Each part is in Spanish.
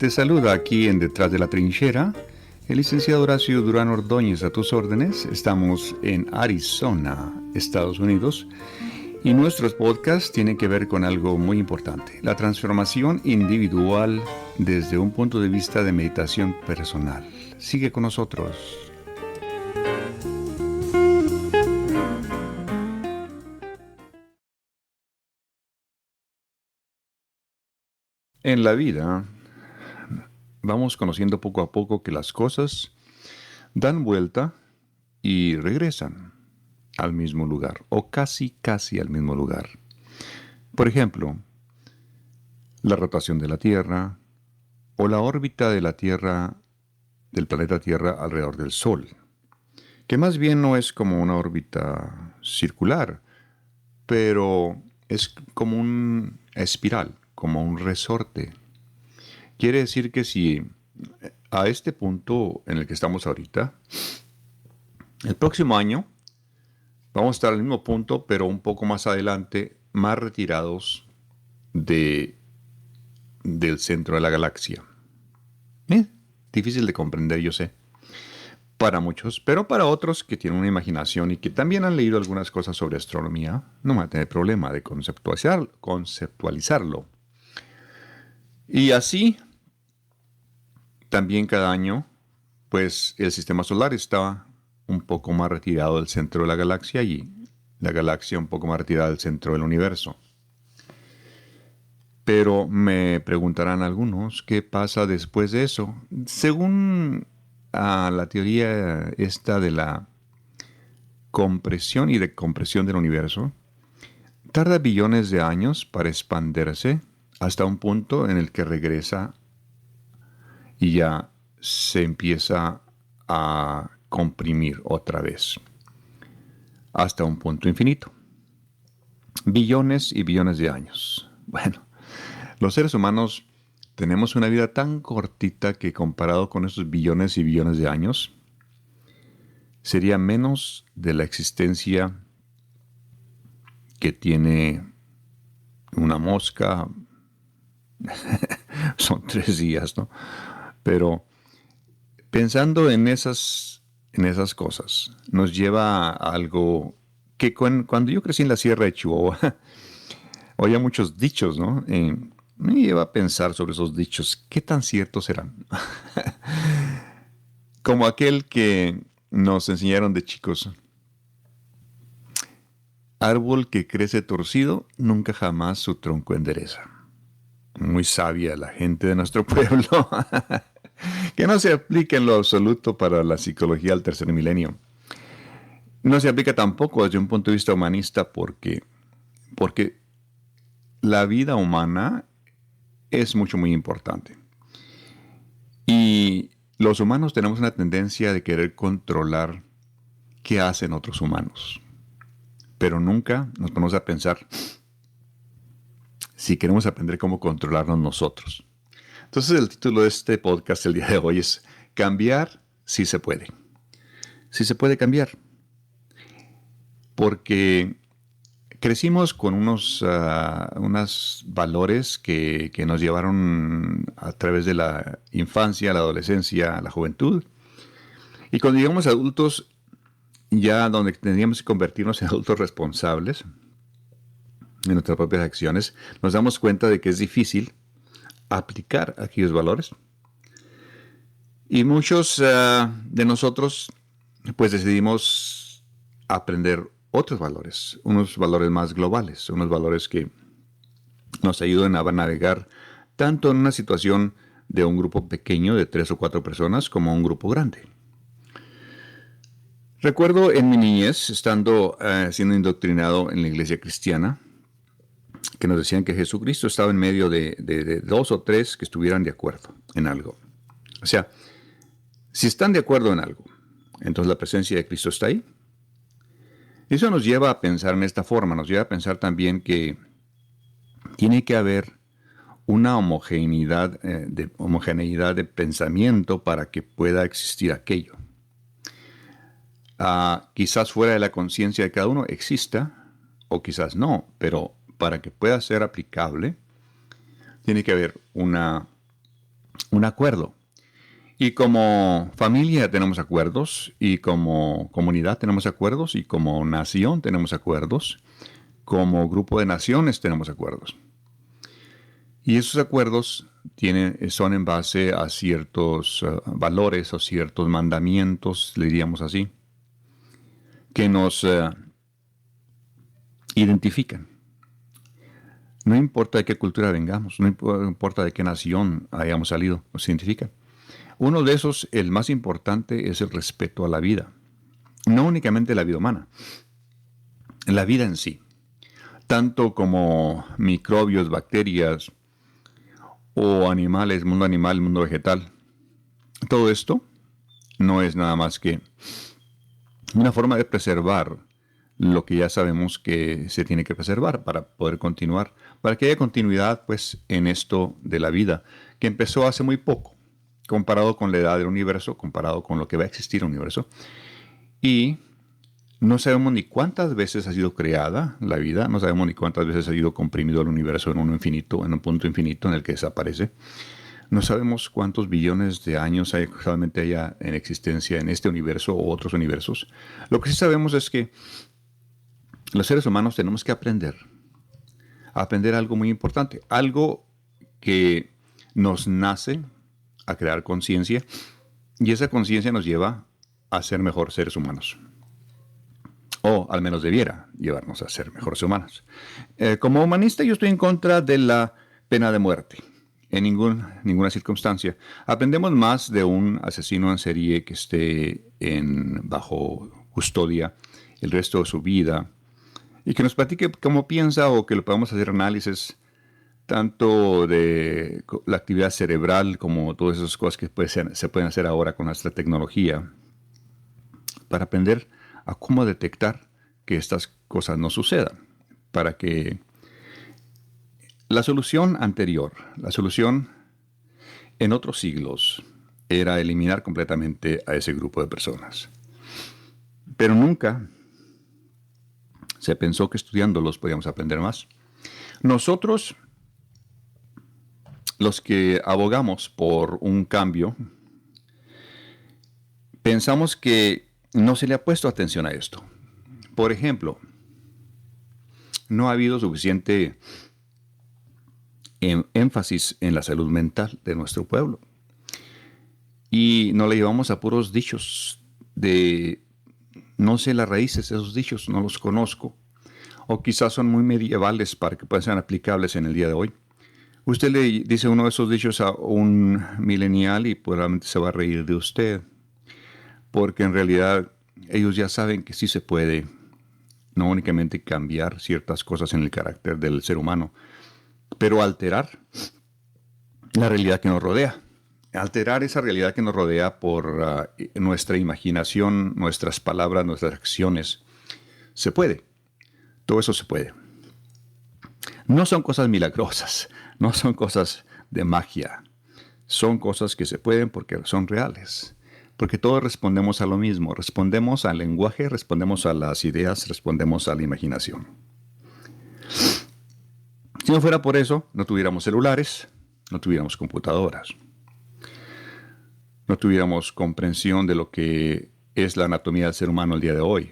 Te saluda aquí en Detrás de la Trinchera el licenciado Horacio Durán Ordóñez, a tus órdenes. Estamos en Arizona, Estados Unidos, y nuestros podcasts tienen que ver con algo muy importante: la transformación individual desde un punto de vista de meditación personal. Sigue con nosotros. En la vida vamos conociendo poco a poco que las cosas dan vuelta y regresan al mismo lugar, o casi al mismo lugar. Por ejemplo, la rotación de la Tierra o la órbita de la Tierra, del planeta Tierra alrededor del Sol, que más bien no es como una órbita circular, pero es como una espiral, como un resorte. Quiere decir que si a este punto en el que estamos ahorita, el próximo año vamos a estar al mismo punto, pero un poco más adelante, más retirados del centro de la galaxia. Difícil de comprender, yo sé, para muchos, pero para otros que tienen una imaginación y que también han leído algunas cosas sobre astronomía, no van a tener problema de conceptualizarlo. Y así, también cada año, pues el sistema solar está un poco más retirado del centro de la galaxia y la galaxia un poco más retirada del centro del universo. Pero me preguntarán algunos, ¿qué pasa después de eso? Según la teoría esta de la compresión y decompresión del universo, tarda billones de años para expandirse hasta un punto en el que regresa y ya se empieza a comprimir otra vez hasta un punto infinito. Billones y billones de años. Bueno, los seres humanos tenemos una vida tan cortita que comparado con esos billones y billones de años, sería menos de la existencia que tiene una mosca. Son 3 días, ¿no? Pero pensando en esas cosas, nos lleva a algo que cuando yo crecí en la Sierra de Chihuahua, oía muchos dichos, ¿no? Me lleva a pensar sobre esos dichos. ¿Qué tan ciertos serán? Como aquel que nos enseñaron de chicos: árbol que crece torcido, nunca jamás su tronco endereza. Muy sabia la gente de nuestro pueblo. Que no se aplica en lo absoluto para la psicología del tercer milenio. No se aplica tampoco desde un punto de vista humanista porque la vida humana es muy importante. Y los humanos tenemos una tendencia de querer controlar qué hacen otros humanos. Pero nunca nos ponemos a pensar si queremos aprender cómo controlarnos nosotros. Entonces el título de este podcast el día de hoy es Cambiar si se puede. Si se puede cambiar. Porque crecimos con unos valores que nos llevaron a través de la infancia, la adolescencia, la juventud. Y cuando llegamos a adultos, ya donde teníamos que convertirnos en adultos responsables en nuestras propias acciones, nos damos cuenta de que es difícil aplicar aquellos valores. Y muchos de nosotros pues decidimos aprender otros valores, unos valores más globales, unos valores que nos ayuden a navegar tanto en una situación de un grupo pequeño de 3 o 4 personas como un grupo grande. Recuerdo en mi niñez, estando siendo indoctrinado en la iglesia cristiana, que nos decían que Jesucristo estaba en medio de 2 o 3 que estuvieran de acuerdo en algo. O sea, si están de acuerdo en algo, entonces la presencia de Cristo está ahí. Eso nos lleva a pensar en esta forma, nos lleva a pensar también que tiene que haber una homogeneidad de pensamiento para que pueda existir aquello. Quizás fuera de la conciencia de cada uno exista, o quizás no, pero para que pueda ser aplicable, tiene que haber una un acuerdo. Y como familia tenemos acuerdos, y como comunidad tenemos acuerdos, y como nación tenemos acuerdos, como grupo de naciones tenemos acuerdos. Y esos acuerdos son en base a ciertos valores o ciertos mandamientos, le diríamos así, que nos identifican. No importa de qué cultura vengamos, no importa de qué nación hayamos salido, nos identifican. Uno de esos, el más importante, es el respeto a la vida. No únicamente la vida humana, la vida en sí. Tanto como microbios, bacterias o animales, mundo vegetal. Todo esto no es nada más que una forma de preservar lo que ya sabemos que se tiene que preservar para poder continuar, para que haya continuidad pues en esto de la vida, que empezó hace muy poco, comparado con la edad del universo, comparado con lo que va a existir en el universo. Y no sabemos ni cuántas veces ha sido creada la vida, no sabemos ni cuántas veces ha sido comprimido el universo en un infinito, en un punto infinito en el que desaparece. No sabemos cuántos billones de años realmente haya en existencia en este universo o otros universos. Lo que sí sabemos es que los seres humanos tenemos que aprender algo muy importante, algo que nos nace a crear conciencia, y esa conciencia nos lleva a ser mejores seres humanos. O al menos debiera llevarnos a ser mejores humanos. Como humanista yo estoy en contra de la pena de muerte. En ninguna circunstancia. Aprendemos más de un asesino en serie que esté bajo custodia el resto de su vida y que nos platique cómo piensa, o que lo podamos hacer análisis tanto de la actividad cerebral como todas esas cosas que se pueden hacer ahora con nuestra tecnología para aprender a cómo detectar que estas cosas no sucedan, para que la solución anterior, la solución en otros siglos, era eliminar completamente a ese grupo de personas. Pero nunca se pensó que estudiándolos podíamos aprender más. Nosotros, los que abogamos por un cambio, pensamos que no se le ha puesto atención a esto. Por ejemplo, no ha habido suficiente énfasis en la salud mental de nuestro pueblo. Y no le llevamos a puros dichos no sé las raíces de esos dichos, no los conozco. O quizás son muy medievales para que puedan ser aplicables en el día de hoy. Usted le dice uno de esos dichos a un millennial y probablemente se va a reír de usted. Porque en realidad ellos ya saben que sí se puede no únicamente cambiar ciertas cosas en el carácter del ser humano, pero alterar la realidad que nos rodea. Alterar esa realidad que nos rodea por nuestra imaginación, nuestras palabras, nuestras acciones. Se puede. Todo eso se puede. No son cosas milagrosas, no son cosas de magia. Son cosas que se pueden porque son reales. Porque todos respondemos a lo mismo. Respondemos al lenguaje, respondemos a las ideas, respondemos a la imaginación. Si no fuera por eso, no tuviéramos celulares, no tuviéramos computadoras, no tuviéramos comprensión de lo que es la anatomía del ser humano el día de hoy.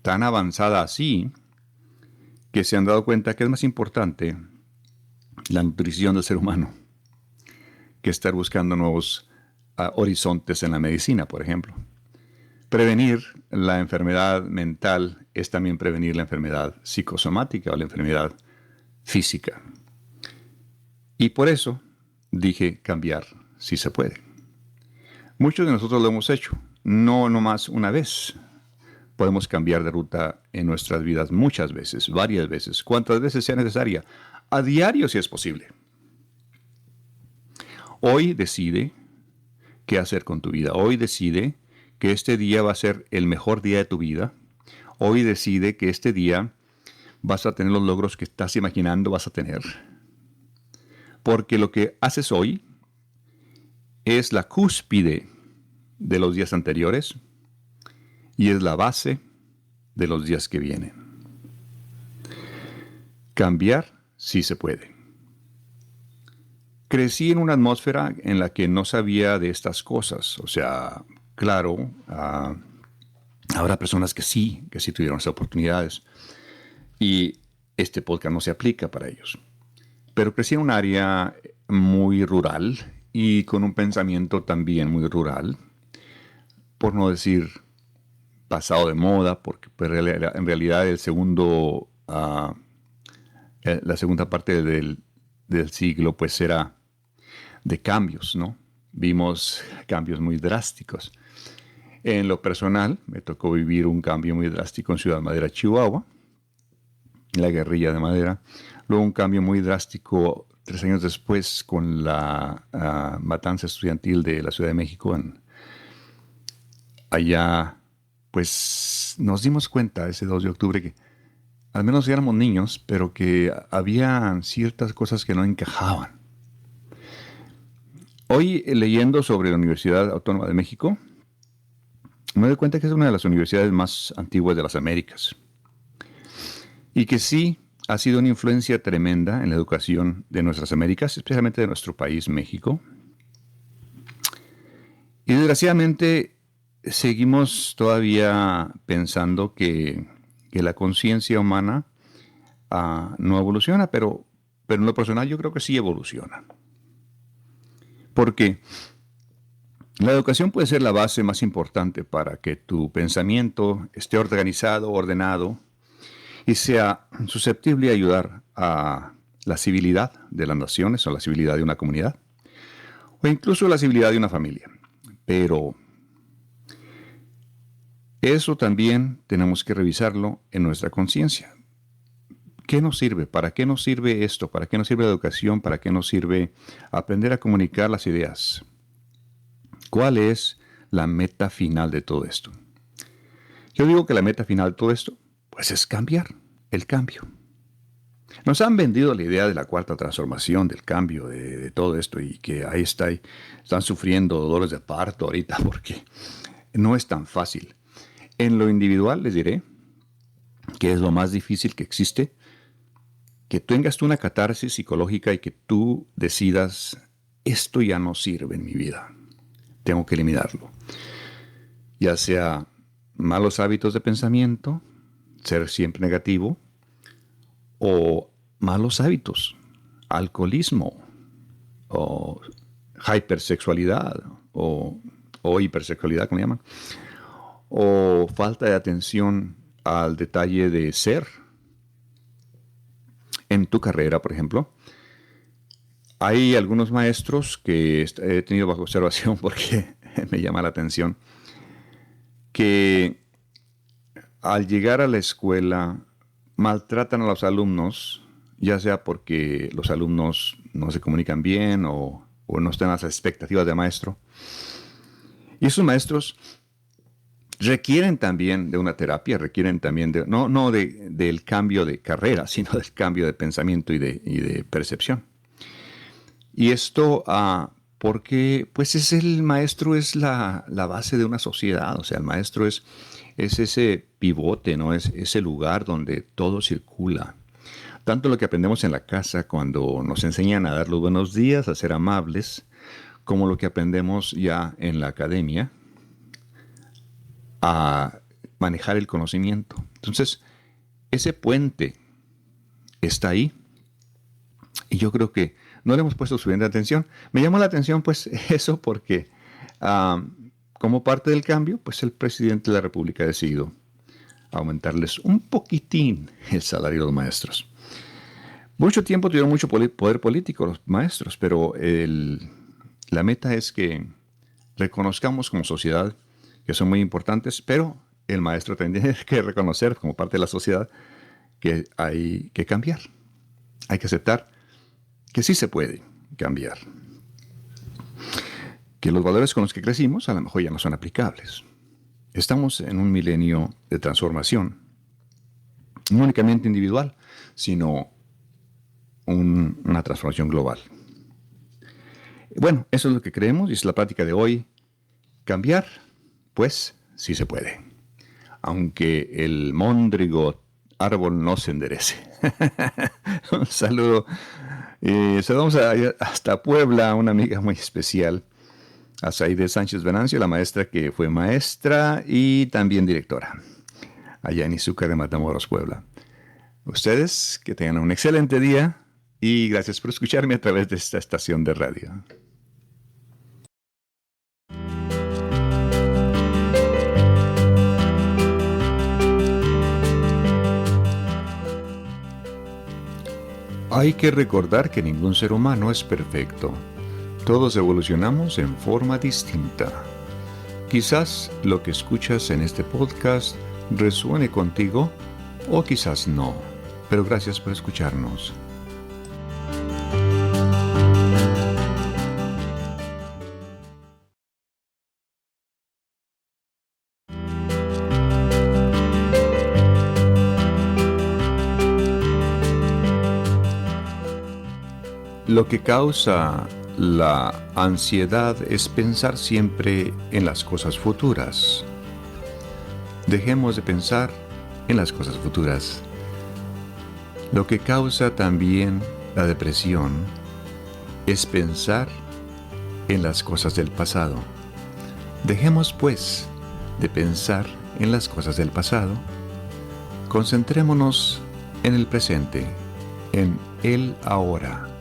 Tan avanzada así que se han dado cuenta que es más importante la nutrición del ser humano que estar buscando nuevos horizontes en la medicina, por ejemplo. Prevenir la enfermedad mental es también prevenir la enfermedad psicosomática o la enfermedad física. Y por eso dije cambiar si se puede. Muchos de nosotros lo hemos hecho, no nomás una vez. Podemos cambiar de ruta en nuestras vidas muchas veces, varias veces, cuantas veces sea necesaria, a diario si es posible. Hoy decide qué hacer con tu vida. Hoy decide que este día va a ser el mejor día de tu vida. Hoy decide que este día vas a tener los logros que estás imaginando vas a tener. Porque lo que haces hoy es la cúspide de los días anteriores y es la base de los días que vienen. Cambiar sí se puede. Crecí en una atmósfera en la que no sabía de estas cosas. O sea, claro, habrá personas que sí tuvieron esas oportunidades y este podcast no se aplica para ellos. Pero crecí en un área muy rural y con un pensamiento también muy rural, por no decir pasado de moda, porque pues, en realidad la segunda parte del siglo pues era de cambios, ¿no? Vimos cambios muy drásticos. En lo personal, me tocó vivir un cambio muy drástico en Ciudad Madera, Chihuahua, la guerrilla de Madera. Luego un cambio muy drástico 3 años después con la matanza estudiantil de la Ciudad de México. Allá, pues nos dimos cuenta ese 2 de octubre que al menos éramos niños, pero que había ciertas cosas que no encajaban. Hoy, leyendo sobre la Universidad Autónoma de México, me doy cuenta que es una de las universidades más antiguas de las Américas y que sí ha sido una influencia tremenda en la educación de nuestras Américas, especialmente de nuestro país, México. Y desgraciadamente seguimos todavía pensando que la conciencia humana no evoluciona, pero en lo personal yo creo que sí evoluciona. Porque la educación puede ser la base más importante para que tu pensamiento esté organizado, ordenado y sea susceptible de ayudar a la civilidad de las naciones o la civilidad de una comunidad o incluso la civilidad de una familia. Pero eso también tenemos que revisarlo en nuestra conciencia. ¿Qué nos sirve? ¿Para qué nos sirve esto? ¿Para qué nos sirve la educación? ¿Para qué nos sirve aprender a comunicar las ideas? ¿Cuál es la meta final de todo esto? Yo digo que la meta final de todo esto, pues es cambiar, el cambio. Nos han vendido la idea de la cuarta transformación, del cambio, de todo esto, y que ahí están sufriendo dolores de parto ahorita porque no es tan fácil. En lo individual les diré que es lo más difícil que existe, que tengas tú una catarsis psicológica y que tú decidas, esto ya no sirve en mi vida, tengo que eliminarlo. Ya sea malos hábitos de pensamiento, ser siempre negativo, o malos hábitos, alcoholismo, o hipersexualidad, o hipersexualidad, como llaman, o falta de atención al detalle de ser. En tu carrera, por ejemplo, hay algunos maestros que he tenido bajo observación porque me llama la atención, que al llegar a la escuela maltratan a los alumnos, ya sea porque los alumnos no se comunican bien o no están a las expectativas del maestro. Y esos maestros requieren también de una terapia, requieren también del cambio de carrera, sino del cambio de pensamiento y de percepción. Y esto porque pues el maestro es la base de una sociedad, o sea, el maestro es ese pivote, ¿no? Es ese lugar donde todo circula. Tanto lo que aprendemos en la casa cuando nos enseñan a dar los buenos días, a ser amables, como lo que aprendemos ya en la academia, a manejar el conocimiento. Entonces, ese puente está ahí y yo creo que no le hemos puesto suficiente atención. Me llamó la atención pues eso porque como parte del cambio, pues el presidente de la República ha decidido aumentarles un poquitín el salario de los maestros. Mucho tiempo tuvieron mucho poder político los maestros, pero la meta es que reconozcamos como sociedad que son muy importantes, pero el maestro tiene que reconocer como parte de la sociedad que hay que cambiar. Hay que aceptar que sí se puede cambiar. Que los valores con los que crecimos a lo mejor ya no son aplicables. Estamos en un milenio de transformación, no únicamente individual, sino una transformación global. Bueno, eso es lo que creemos y es la práctica de hoy. Cambiar, pues sí se puede. Aunque el móndrigo árbol no se enderece. Un saludo Saludamos hasta Puebla a una amiga muy especial, a Saide Sánchez Venancio, la maestra que fue maestra y también directora, allá en Izúcar de Matamoros, Puebla. Ustedes que tengan un excelente día y gracias por escucharme a través de esta estación de radio. Hay que recordar que ningún ser humano es perfecto. Todos evolucionamos en forma distinta. Quizás lo que escuchas en este podcast resuene contigo o quizás no, pero gracias por escucharnos. Lo que causa la ansiedad es pensar siempre en las cosas futuras. Dejemos de pensar en las cosas futuras. Lo que causa también la depresión es pensar en las cosas del pasado. Dejemos pues de pensar en las cosas del pasado. Concentrémonos en el presente, en el ahora.